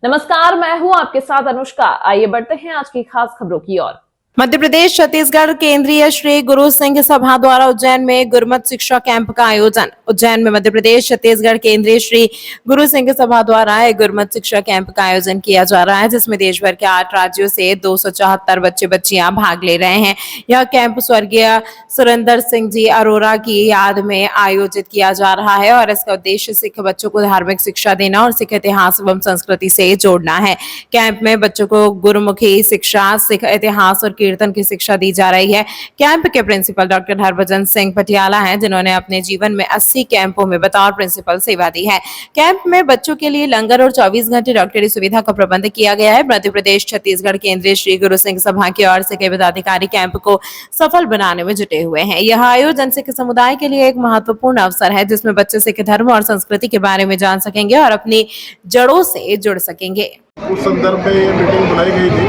नमस्कार, मैं हूं आपके साथ अनुष्का। आइए बढ़ते हैं आज की खास खबरों की ओर। मध्य प्रदेश छत्तीसगढ़ केंद्रीय श्री गुरु सिंह सभा द्वारा उज्जैन में गुरुमत शिक्षा कैंप का आयोजन। उज्जैन में मध्य प्रदेश छत्तीसगढ़ केंद्रीय श्री गुरु सिंह सभा द्वारा एक गुरुमत शिक्षा कैंप का आयोजन किया जा रहा है, जिसमें देश भर के 8 राज्यों से 274 बच्चे बच्चियां भाग ले रहे हैं। यह कैंप स्वर्गीय सुरेंद्र सिंह जी अरोरा की याद में आयोजित किया जा रहा है और इसका उद्देश्य सिख बच्चों को धार्मिक शिक्षा देना और सिख इतिहास एवं संस्कृति से जोड़ना है। कैंप में बच्चों को गुरुमुखी शिक्षा, सिख इतिहास और कीर्तन की शिक्षा दी जा रही है। कैंप के प्रिंसिपल डॉक्टर हरभजन सिंह पटियाला हैं, जिन्होंने अपने जीवन में 80 कैंपों में बतौर प्रिंसिपल सेवा दी है। कैंप में बच्चों के लिए लंगर और 24 घंटे डॉक्टरी सुविधा का प्रबंध किया गया है। मध्य प्रदेश छत्तीसगढ़ केंद्रीय श्री गुरु सिंह सभा की ओर से कई पदाधिकारी कैंप को सफल बनाने में जुटे हुए हैं। यह आयोजन सिख समुदाय के लिए एक महत्वपूर्ण अवसर है, जिसमें बच्चे सिख धर्म और संस्कृति के बारे में जान सकेंगे और अपनी जड़ों से जुड़ सकेंगे। उस संदर्भ में ये मीटिंग बुलाई गई थी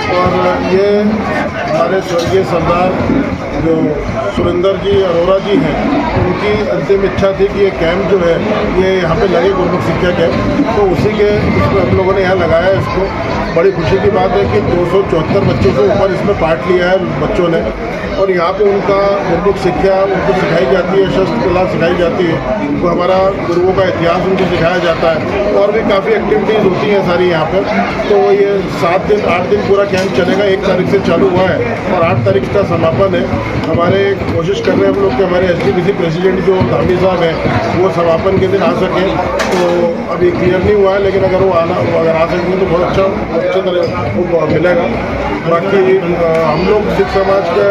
और ये हमारे स्वर्गीय सरदार जो सुरेंद्र जी अरोरा जी हैं, उनकी अंतिम इच्छा थी कि ये कैंप जो है ये यहाँ पे लगे, गुरुमुख शिक्षा कैंप। तो उसी के उसमें हम लोगों ने यहाँ लगाया इसको। बड़ी खुशी की बात है कि 274 बच्चों से ऊपर इसमें पार्ट लिया है बच्चों ने, और यहाँ पे उनका गुरुमुख शिक्षा उनको सिखाई जाती है, शस्त्र कला सिखाई जाती है, उनको हमारा गुरुओं का इतिहास उनको सिखाया जाता है और भी काफ़ी एक्टिविटीज़ होती हैं सारी यहाँ पर। तो ये 7 दिन 8 दिन पूरा कैंप चलेगा। 1 तारीख से चालू हुआ है और 8 तारीख का समापन है। हमारे कोशिश कर रहे हैं हम लोग कि हमारे SGPC प्रेसिडेंट जो धामी साहब हैं वो समापन के दिन आ सकें। तो अभी क्लियर नहीं हुआ है, लेकिन अगर वो अगर आ सकेंगे तो बहुत अच्छी तरह वो मिलेगा। बाकी हम लोग सिख समाज के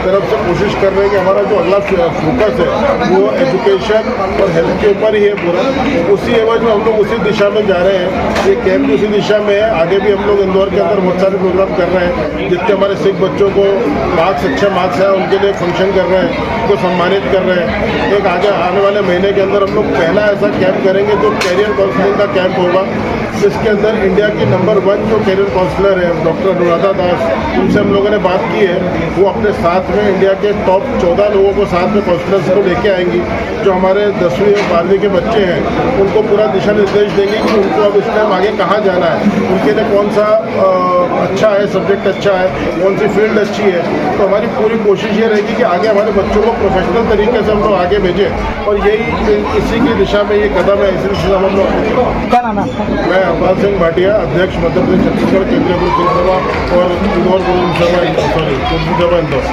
तरफ से कोशिश कर रहे हैं कि हमारा जो अगला फोकस है वो एजुकेशन और हेल्थ के ऊपर ही है पूरा। उसी एवज में हम लोग उसी दिशा में जा रहे हैं। ये कैंप उसी दिशा में है। आगे भी हम लोग इंदौर के अंदर बहुत सारे प्रोग्राम कर रहे हैं, जिससे हमारे सिख बच्चों को अच्छे मार्क्स हैं उनके लिए फंक्शन कर रहे हैं, उनको सम्मानित कर रहे हैं। एक आगे आने वाले महीने के अंदर हम लोग पहला ऐसा कैंप करेंगे जो कैरियर काउंसलिंग का कैंप होगा, जिसके अंदर इंडिया की नंबर 1 जो कैरियर काउंसलर है डॉक्टर अनुराधा दास, उनसे हम लोगों ने बात की है। वो अपने साथ में इंडिया के टॉप 14 लोगों को साथ में काउंसलर्स को लेके आएंगी, जो हमारे 10वीं और 12वीं के बच्चे हैं उनको पूरा दिशा निर्देश देंगे कि उनको अब इस टाइम आगे कहाँ जाना है, उनके लिए कौन सा अच्छा है, सब्जेक्ट अच्छा है, कौन सी फील्ड अच्छी है। तो हमारी पूरी कोशिश ये रहेगी कि आगे हमारे बच्चों को प्रोफेशनल तरीके से हम लोग आगे भेजें, और यही इसी की दिशा में ये कदम है। इसी दिशा में हम लोग। क्या नाम है? मैं हरपाल सिंह भाटिया, अध्यक्ष मध्य प्रदेश छत्तीसगढ़ केंद्रीय गुरु सिंह सभा और इंदौर गुरु सभा इंदौर।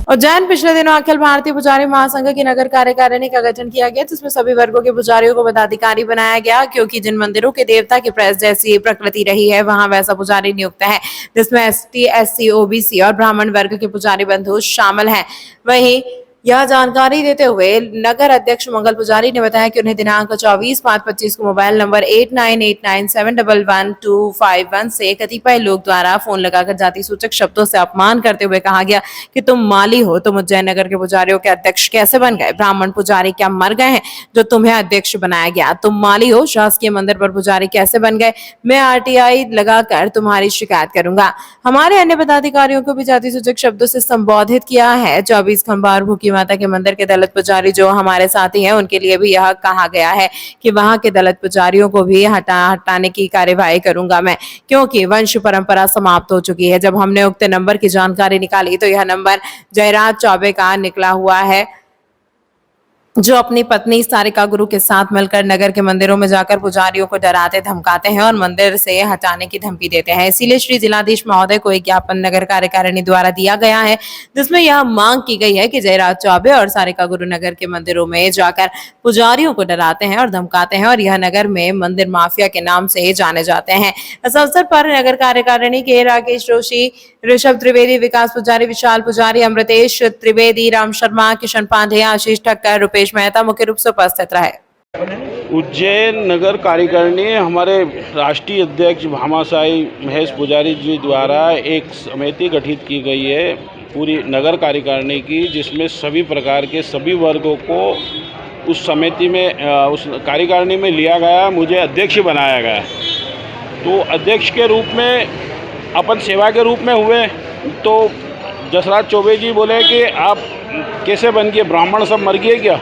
उज्जैन पिछले दिनों अखिल भारतीय पुजारी महासंघ की नगर कार्यकारिणी का गठन किया गया, जिसमें सभी वर्गों के पुजारियों को पदाधिकारी बनाया गया, क्योंकि जिन मंदिरों के देवता की प्रेस जैसी प्रकृति रही है वहां वैसा पुजारी नियुक्त है, जिसमें ST, SC, OBC और ब्राह्मण वर्ग के पुजारी बंधु शामिल हैं। वहीं यह जानकारी देते हुए नगर अध्यक्ष मंगल पुजारी ने बताया कि उन्हें दिनांक 24/5/25 को मोबाइल नंबर 8989711251 से कतिपय लोग द्वारा फोन लगाकर जाति सूचक शब्दों से अपमान करते हुए कहा गया कि तुम माली हो, तुम उज्जैन नगर के पुजारियों के अध्यक्ष कैसे बन गए? ब्राह्मण पुजारी क्या मर गए हैं जो तुम्हें अध्यक्ष बनाया गया? तुम माली हो, शासकीय मंदिर पर पुजारी कैसे बन गए? मैं RTI लगाकर तुम्हारी शिकायत करूंगा। हमारे अन्य पदाधिकारियों को भी जाति सूचक शब्दों से संबोधित किया है। 24 खंबा और भूखी माता के मंदिर के दलित पुजारी जो हमारे साथी हैं, उनके लिए भी यह कहा गया है कि वहां के दलित पुजारियों को भी हटाने की कार्यवाही करूंगा मैं, क्योंकि वंश परंपरा समाप्त हो चुकी है। जब हमने उक्त नंबर की जानकारी निकाली तो यह नंबर जयराज चौबे का निकला हुआ है, जो अपनी पत्नी सारिका गुरु के साथ मिलकर नगर के मंदिरों में जाकर पुजारियों को डराते धमकाते हैं और मंदिर से हटाने की धमकी देते हैं। इसीलिए श्री जिलाधीश महोदय को एक ज्ञापन नगर कार्यकारिणी द्वारा दिया गया है, जिसमें यह मांग की गई है कि जयराज चौबे और सारिका गुरु नगर के मंदिरों में जाकर पुजारियों को डराते हैं और धमकाते हैं और यह नगर में मंदिर माफिया के नाम से जाने जाते हैं। इस अवसर पर नगर कार्यकारिणी के राकेश जोशी, ऋषभ त्रिवेदी, विकास पुजारी, विशाल पुजारी, अमृतेश त्रिवेदी, राम शर्मा, किशन पांडे, आशीष ठक्कर, रुपेश मेहता मुख्य रूप से उपस्थित रहे। उज्जैन नगर कार्यकारिणी हमारे राष्ट्रीय अध्यक्ष भामाशाही महेश पुजारी जी द्वारा एक समिति गठित की गई है पूरी नगर कार्यकारिणी की, जिसमें सभी प्रकार के सभी वर्गों को उस समिति में उस कार्यकारिणी में लिया गया, मुझे अध्यक्ष बनाया गया। तो अध्यक्ष के रूप में अपन सेवा के रूप में हुए तो जसराज चौबे जी बोले कि आप कैसे बन गए, ब्राह्मण सब मर गए क्या,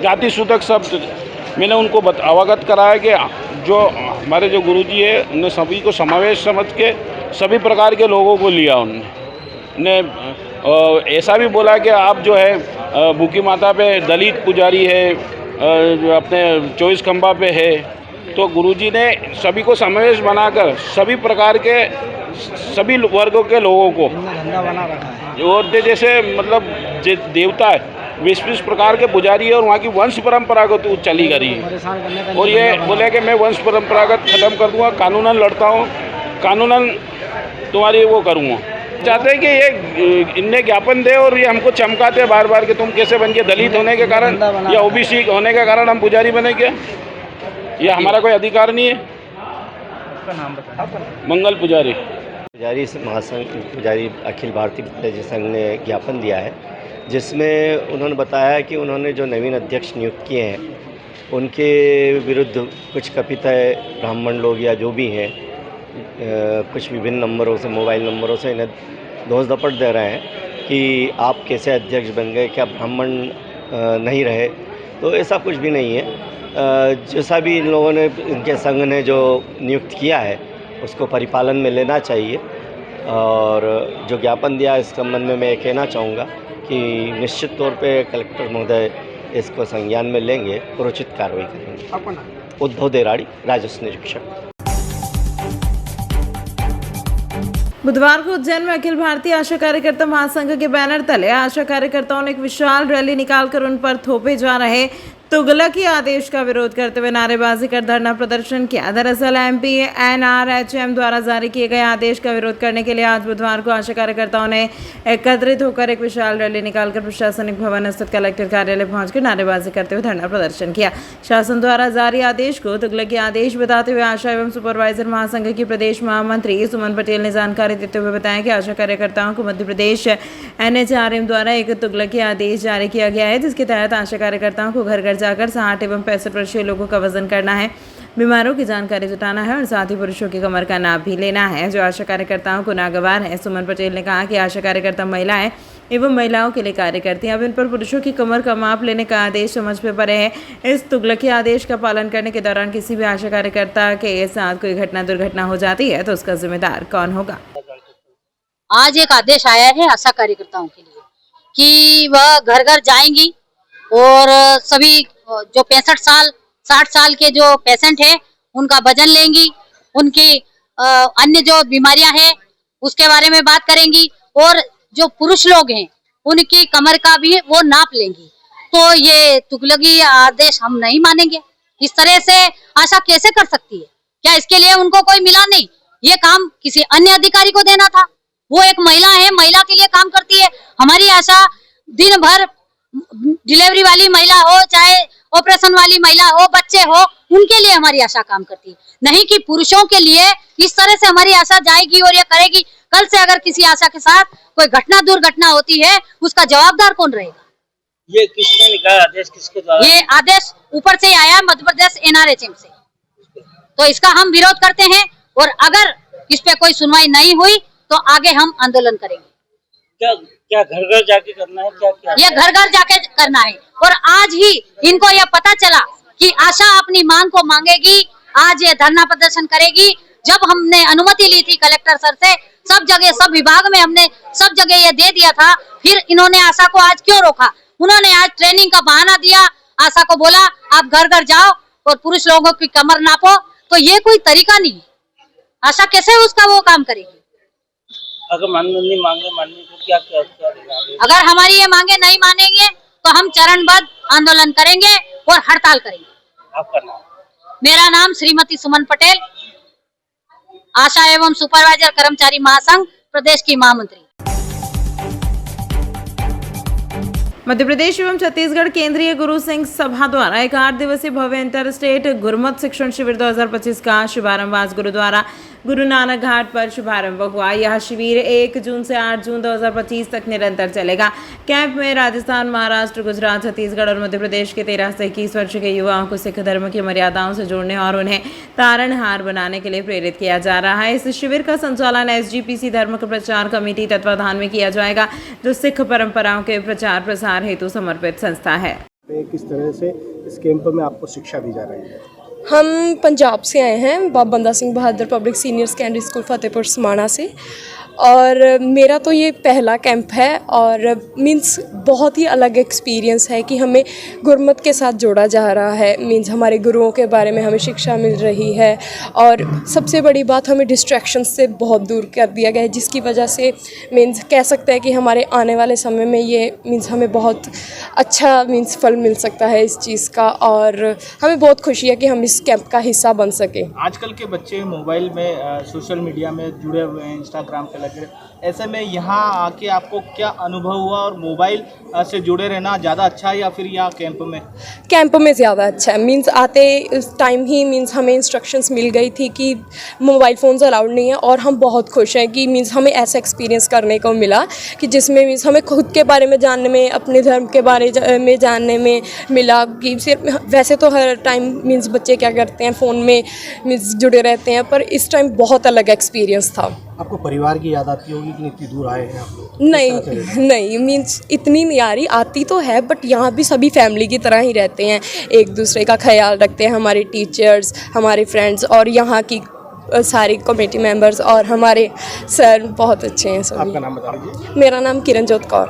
जाति सूचक शब्द मैंने उनको अवगत कराया कि जो हमारे जो गुरुजी है उन्हें सभी को समावेश समझ के सभी प्रकार के लोगों को लिया उन्होंने ऐसा भी बोला कि आप जो है बुकी माता पे दलित पुजारी है, जो अपने 24 खंबा पे है, तो गुरुजी ने सभी को समावेश बनाकर सभी प्रकार के सभी वर्गों के लोगों को और जैसे मतलब देवता है 20 प्रकार के पुजारी है और वहाँ की वंश परंपरागत चली गई है। और ये बोले कि मैं वंश परंपरागत ख़त्म कर दूँगा, कानूनन लड़ता हूँ, कानूनन तुम्हारी वो करूँगा। चाहते हैं कि ये इन्हें ज्ञापन दे और ये हमको चमकाते हैं बार बार कि तुम कैसे बन के दलित होने के कारण या ओबीसी होने के कारण हम पुजारी बने क्या, ये हमारा कोई अधिकार नहीं है। मंगल पुजारी महासंघ पुजारी अखिल भारतीय पुजारी संघ ने ज्ञापन दिया है, जिसमें उन्होंने बताया कि उन्होंने जो नवीन अध्यक्ष नियुक्त किए हैं उनके विरुद्ध कुछ कथित ब्राह्मण लोग या जो भी हैं कुछ विभिन्न नंबरों से, मोबाइल नंबरों से इन्हें दोष दपट दे रहे हैं कि आप कैसे अध्यक्ष बन गए, क्या ब्राह्मण नहीं रहे। तो ऐसा कुछ भी नहीं है। जैसा भी इन लोगों ने, इनके संघ ने जो नियुक्त किया है उसको परिपालन में लेना चाहिए। और जो ज्ञापन दिया इस संबंध में मैं कहना चाहूँगा कि निश्चित तौर पे कलेक्टर महोदय इसको संज्ञान में लेंगे और उचित कार्रवाई करेंगे। उद्धव देराड़ी, राजस्व निरीक्षक। बुधवार को उज्जैन में अखिल भारतीय आशा कार्यकर्ता महासंघ के बैनर तले आशा कार्यकर्ताओं ने एक विशाल रैली निकालकर उन पर थोपे जा रहे तुगलकी आदेश का विरोध करते हुए नारेबाजी कर धरना प्रदर्शन किया। दरअसल एमपी NRHM द्वारा जारी किए गए आदेश का विरोध करने के लिए आज बुधवार को आशा कार्यकर्ताओं ने एकत्रित होकर एक विशाल रैली निकालकर प्रशासनिक भवन स्थित कलेक्टर कार्यालय पहुंचकर नारेबाजी करते हुए धरना प्रदर्शन किया। शासन द्वारा जारी आदेश को तुगलकी आदेश बताते हुए आशा एवं सुपरवाइजर महासंघ की प्रदेश महामंत्री सुमन पटेल ने जानकारी देते हुए बताया कि आशा कार्यकर्ताओं को मध्य प्रदेश NHRM द्वारा एक तुगलकी आदेश जारी किया गया है, जिसके तहत आशा कार्यकर्ताओं को घर घर जाकर 60 एवं 65 वर्षीय लोगों का वजन करना है, बीमारों की जानकारी जुटाना है और साथ ही पुरुषों की कमर का नाप भी लेना है, जो आशा कार्यकर्ताओं को नागवार है। सुमन पटेल ने कहा कि आशा कार्यकर्ता महिलाएं एवं महिलाओं के लिए कार्य करती हैं। अब इन पर पुरुषों की कमर का माप लेने का आदेश समझ पे पड़े हैं। इस तुगलकी आदेश का पालन करने के दौरान किसी भी आशा कार्यकर्ता के साथ कोई दुर्घटना हो जाती है तो उसका जिम्मेदार कौन होगा। आज एक आदेश आया है आशा कार्यकर्ताओं के लिए कि वह घर घर जाएंगी और सभी जो 65 साल 60 साल के जो पेशेंट हैं उनका वजन लेंगी, उनकी अन्य जो बीमारियां हैं उसके बारे में बात करेंगी और जो पुरुष लोग हैं उनकी कमर का भी वो नाप लेंगी। तो ये तुगलकी आदेश हम नहीं मानेंगे। इस तरह से आशा कैसे कर सकती है? क्या इसके लिए उनको कोई मिला नहीं? ये काम किसी अन्य अधिकारी को देना था। वो एक महिला है, महिला के लिए काम करती है। हमारी आशा दिन भर डिलीवरी वाली महिला हो, चाहे ऑपरेशन वाली महिला हो, बच्चे हो, उनके लिए हमारी आशा काम करती है, नहीं कि पुरुषों के लिए। इस तरह से हमारी आशा जाएगी और ये करेगी। कल से अगर किसी आशा के साथ कोई दुर्घटना होती है उसका जवाबदार कौन रहेगा? ये किसने लिखा है आदेश? किसके द्वारा? ये आदेश ऊपर से आया मध्य प्रदेश NRHM से। तो इसका हम विरोध करते हैं और अगर इस पे कोई सुनवाई नहीं हुई तो आगे हम आंदोलन करेंगे। क्या घर घर जाके करना है? क्या ये घर घर जाके करना है। और आज ही इनको यह पता चला कि आशा अपनी मांग को मांगेगी, आज ये धरना प्रदर्शन करेगी। जब हमने अनुमति ली थी कलेक्टर सर से, सब जगह सब विभाग में हमने सब जगह ये दे दिया था, फिर इन्होंने आशा को आज क्यों रोका? उन्होंने आज ट्रेनिंग का बहाना दिया, आशा को बोला आप घर घर जाओ और पुरुष लोगों की कमर नापो। तो ये कोई तरीका नहीं है। आशा कैसे उसका वो काम करेगी? अगर नहीं मांगे मानने को क्या अगर हमारी ये मांगे नहीं मानेंगे तो हम चरणबद्ध आंदोलन करेंगे और हड़ताल करेंगे। आपका नाम? मेरा नाम श्रीमती सुमन पटेल, आशा एवं सुपरवाइजर कर्मचारी महासंघ प्रदेश की महामंत्री। मध्य प्रदेश एवं छत्तीसगढ़ केंद्रीय गुरु सिंह सभा द्वारा एक 8 दिवसीय भव्य इंटर स्टेट गुरुमत शिक्षण शिविर 2025 का शुभारंभ आज गुरुद्वारा गुरु नानक घाट पर शुभारंभ हुआ। यह शिविर 1 जून से 8 जून 2025 तक निरंतर चलेगा। कैंप में राजस्थान, महाराष्ट्र, गुजरात, छत्तीसगढ़ और मध्य प्रदेश के 13 से 21 वर्ष के युवाओं को सिख धर्म की मर्यादाओं से जोड़ने और उन्हें तारणहार बनाने के लिए प्रेरित किया जा रहा है। इस शिविर का संचालन SGPC धर्म प्रचार कमेटी तत्वाधान में किया जाएगा, जो सिख परंपराओं के प्रचार प्रसार हेतु समर्पित संस्था है। पे किस तरह से इस कैंप में आपको शिक्षा दी जा रही है? हम पंजाब से आए हैं, Baba Banda Singh Bahadur public senior secondary school Fatehpur Samana से। और मेरा तो ये पहला कैंप है और मींस बहुत ही अलग एक्सपीरियंस है कि हमें गुरमत के साथ जोड़ा जा रहा है। मींस हमारे गुरुओं के बारे में हमें शिक्षा मिल रही है और सबसे बड़ी बात हमें डिस्ट्रैक्शंस से बहुत दूर कर दिया गया है, जिसकी वजह से मींस कह सकते हैं कि हमारे आने वाले समय में ये मींस हमें बहुत अच्छा मींस फल मिल सकता है इस चीज़ का। और हमें बहुत खुशी है कि हम इस कैंप का हिस्सा बन सकें। आजकल के बच्चे मोबाइल में सोशल मीडिया में जुड़े हुए हैं, इंस्टाग्राम पे लगे। ऐसे में यहाँ आके आपको क्या अनुभव हुआ और मोबाइल से जुड़े रहना ज़्यादा अच्छा है या फिर यहाँ कैंप में? कैंप में ज़्यादा अच्छा है। मींस आते इस टाइम ही मींस हमें इंस्ट्रक्शंस मिल गई थी कि मोबाइल फ़ोन्स अलाउड नहीं है और हम बहुत खुश हैं कि मींस हमें ऐसा एक्सपीरियंस करने को मिला कि जिसमें मींस हमें खुद के बारे में जानने में, अपने धर्म के बारे में जानने में मिला कि सिर्फ वैसे तो हर टाइम मींस बच्चे क्या करते हैं फ़ोन में मींस जुड़े रहते हैं, पर इस टाइम बहुत अलग एक्सपीरियंस था। आपको परिवार की याद आती होगी कि इतनी दूर आए हैं आप लोग? नहीं मींस इतनी नहीं आ रही, आती तो है बट यहाँ भी सभी फैमिली की तरह ही रहते हैं, एक दूसरे का ख्याल रखते हैं। हमारे टीचर्स, हमारे फ्रेंड्स और यहाँ की सारी कमेटी मेंबर्स और हमारे सर बहुत अच्छे हैं सभी। आपका नाम बता दीजिए। मेरा नाम किरणजोत कौर।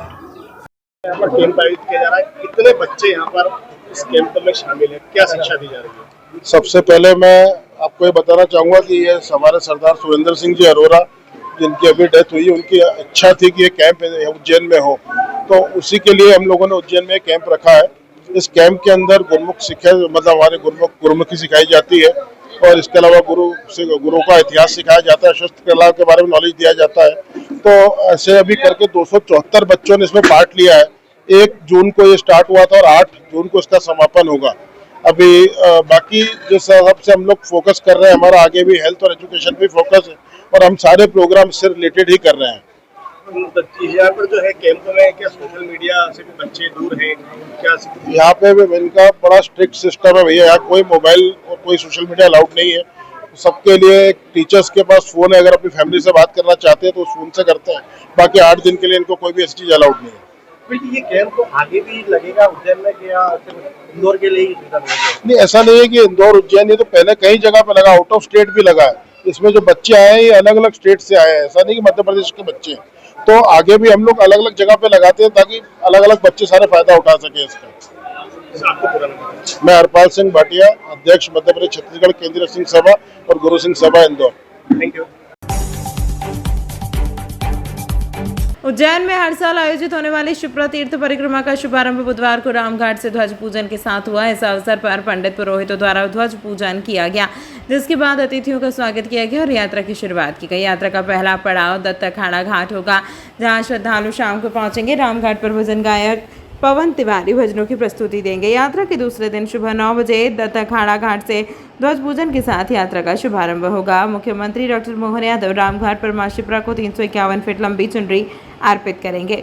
यहाँ पर कैंप आयोजित किया जा रहा है, कितने बच्चे यहाँ पर इस कैंप में शामिल हैं, क्या शिक्षा दी जा रही है? सबसे पहले मैं आपको ये बताना चाहूँगा कि ये हमारे सरदार सुरेंद्र सिंह जी अरोरा, जिनकी अभी डेथ हुई, उनकी इच्छा थी कि ये कैंप उज्जैन में हो, तो उसी के लिए हम लोगों ने उज्जैन में कैंप रखा है। इस कैंप के अंदर गुरुमुख शिक्षा मतलब हमारे गुरुमुखी सिखाई जाती है और इसके अलावा गुरु का इतिहास सिखाया जाता है, शस्त्र कला के बारे में नॉलेज दिया जाता है। तो ऐसे अभी करके 274 बच्चों ने इसमें पार्ट लिया है। 1 जून को ये स्टार्ट हुआ था और 8 जून को इसका समापन होगा। अभी बाकी जिस हिसाब से हम लोग फोकस कर रहे हैं, हमारा आगे भी हेल्थ और एजुकेशन पे फोकस है और हम सारे प्रोग्राम इससे रिलेटेड ही कर रहे हैं। यहाँ पर जो है कैंप में क्या सोशल मीडिया से भी बच्चे दूर हैं क्या? यहाँ पे भी इनका बड़ा स्ट्रिक्ट सिस्टम है भैया, यहाँ कोई मोबाइल और कोई सोशल मीडिया अलाउड नहीं है। सबके लिए टीचर्स के पास फोन है, अगर अपनी फैमिली से बात करना चाहते हैं तो उस फोन से करते हैं। बाकी 8 दिन के लिए इनको कोई भी ऐसी चीज अलाउड नहीं है। ये कैंप तो आगे भी लगेगा उज्जैन में कि इंदौर के लिए ही? नहीं, ऐसा नहीं है कि इंदौर उज्जैन, ये तो पहले कई जगह पे लगा, आउट ऑफ स्टेट भी लगा है। इसमें जो बच्चे आए हैं ये अलग अलग स्टेट से आए हैं, ऐसा नहीं कि मध्य प्रदेश के बच्चे हैं। तो आगे भी हम लोग अलग अलग जगह पे लगाते हैं ताकि अलग अलग बच्चे सारे फायदा उठा सके इसका। मैं हरपाल सिंह भाटिया, अध्यक्ष मध्य प्रदेश छत्तीसगढ़ केंद्रीय सिंह सभा और गुरु सिंह सभा इंदौर। Thank you. उज्जैन में हर साल आयोजित होने वाली शिप्रा तीर्थ परिक्रमा का शुभारंभ बुधवार को रामघाट से ध्वज पूजन के साथ हुआ। इस अवसर पर पंडित पुरोहितों द्वारा ध्वज पूजन किया गया, जिसके बाद अतिथियों का स्वागत किया गया और यात्रा की शुरुआत की गई। यात्रा का पहला पड़ाव दत्त अखाड़ा घाट होगा, जहां श्रद्धालु शाम को पहुंचेंगे। रामघाट पर भजन गायक पवन तिवारी भजनों की प्रस्तुति देंगे। यात्रा के दूसरे दिन सुबह 9 बजे दत्त अखाड़ा घाट से ध्वज पूजन के साथ यात्रा का शुभारंभ होगा। मुख्यमंत्री डॉक्टर मोहन यादव रामघाट पर मां शिप्रा को 351 फीट लंबी चुनरी अर्पित करेंगे।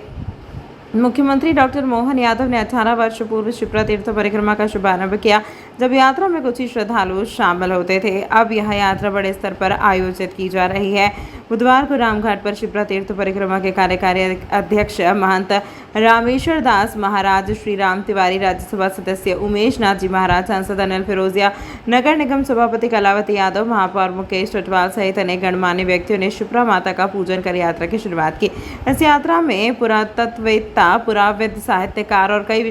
मुख्यमंत्री डॉक्टर मोहन यादव ने 18 वर्ष पूर्व शिप्रा तीर्थ परिक्रमा का शुभारंभ किया, जब यात्रा में कुछ ही श्रद्धालु शामिल होते थे। अब यह यात्रा बड़े स्तर पर आयोजित की जा रही है। बुधवार को रामघाट पर शिप्रा तीर्थ परिक्रमा के कार्यकारी अध्यक्ष महंत रामेश्वर दास महाराज, श्री राम तिवारी, राज्यसभा सदस्य उमेश नाथ जी महाराज, सांसद अनिल फिरोजिया, नगर निगम सभापति कलावती यादव, महापौर मुकेश टटवाल सहित अनेक गणमान्य व्यक्तियों ने शिप्रा माता का पूजन कर यात्रा की शुरुआत की। इस यात्रा में पुरातत्ववेत्ता, पुराविद, साहित्यकार और कई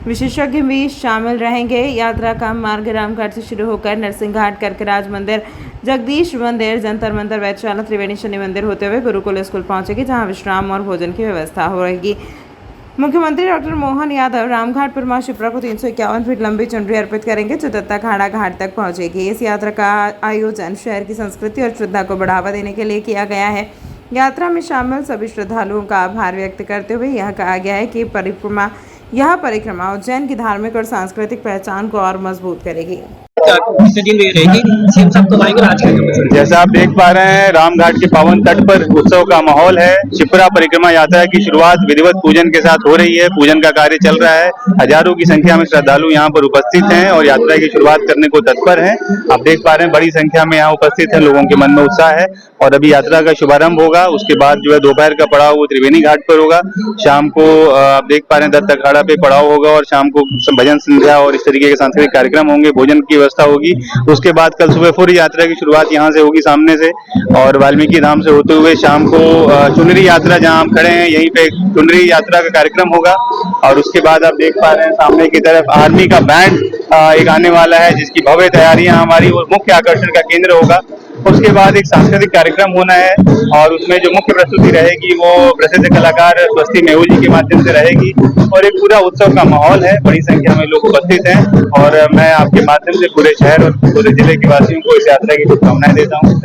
विशेषज्ञ भी शामिल रहेंगे। यात्रा का मार्ग रामघाट से शुरू होकर नरसिंहघाट, करकराज मंदिर, जगदीश मंदिर, जंतर मंतर, वैद्यशाला, त्रिवेणी शनि मंदिर होते हुए गुरुकुल स्कूल पहुंचेगी, जहां विश्राम और भोजन की व्यवस्था होगी। मुख्यमंत्री डॉक्टर मोहन यादव रामघाट पर मां शिप्रा को 351 फीट लंबी चुनरी अर्पित करेंगे, जो दत्त अखाड़ा घाट तक पहुंचेगी। इस यात्रा का आयोजन शहर की संस्कृति और श्रद्धा को बढ़ावा देने के लिए किया गया है। यात्रा में शामिल सभी श्रद्धालुओं का आभार व्यक्त करते हुए यह कहा गया है कि यह परिक्रमा उज्जैन की धार्मिक और सांस्कृतिक पहचान को और मजबूत करेगी। कितने दिन रहेगी सीएम साहब कब आएंगे, आज क्या? जैसा आप देख पा रहे हैं, रामघाट के पावन तट पर उत्सव का माहौल है। शिप्रा परिक्रमा यात्रा की शुरुआत विधिवत पूजन के साथ हो रही है। पूजन का कार्य चल रहा है। हजारों की संख्या में श्रद्धालु यहाँ पर उपस्थित हैं और यात्रा की शुरुआत करने को तत्पर हैं। आप देख पा रहे हैं, बड़ी संख्या में यहाँ उपस्थित हैं, लोगों के मन में उत्साह है और अभी यात्रा का शुभारंभ होगा। उसके बाद जो है दोपहर का पड़ाव वो त्रिवेणी घाट पर होगा। शाम को आप देख पा रहे हैं, दत्त अखाड़ा पे पड़ाव होगा और शाम को भजन संध्या और इस तरीके के सांस्कृतिक कार्यक्रम होंगे। भोजन की व्यवस्था होगी। उसके बाद कल सुबह फिर यात्रा की शुरुआत यहाँ से होगी, सामने से, और वाल्मीकि धाम से होते हुए शाम को चुनरी यात्रा, जहाँ हम खड़े हैं यहीं पे चुनरी यात्रा का कार्यक्रम होगा। और उसके बाद आप देख पा रहे हैं सामने की तरफ आर्मी का बैंड एक आने वाला है, जिसकी भव्य तैयारियां हमारी और मुख्य आकर्षण का केंद्र होगा। उसके बाद एक सांस्कृतिक कार्यक्रम होना है और उसमें जो मुख्य प्रस्तुति रहेगी वो प्रसिद्ध कलाकार स्वस्ति मेहू जी के माध्यम से रहेगी और एक पूरा उत्सव का माहौल है। बड़ी संख्या में लोग उपस्थित हैं और मैं आपके माध्यम से पूरे शहर और पूरे जिले के वासियों को इस यात्रा की शुभकामनाएं देता हूँ।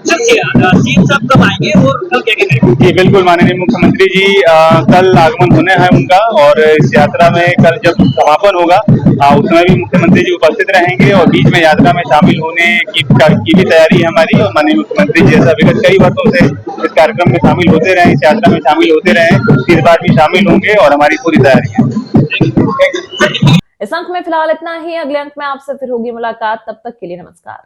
सीएम साहब कब आएंगे और कल क्या करेंगे? जी बिल्कुल, माननीय मुख्यमंत्री जी कल आगमन होने हैं उनका और इस यात्रा में कल जब समापन होगा उसमें भी मुख्यमंत्री जी उपस्थित रहेंगे और बीच में यात्रा में शामिल होने की भी तैयारी है हमारी। और माननीय मुख्यमंत्री जी ऐसा विगत कई वर्षों से इस कार्यक्रम में शामिल होते रहे, इस यात्रा में शामिल होते रहे, इस बार भी शामिल होंगे और हमारी पूरी तैयारी है। इस अंक में फिलहाल इतना ही। अगले अंक में आपसे फिर होगी मुलाकात। तब तक के लिए नमस्कार।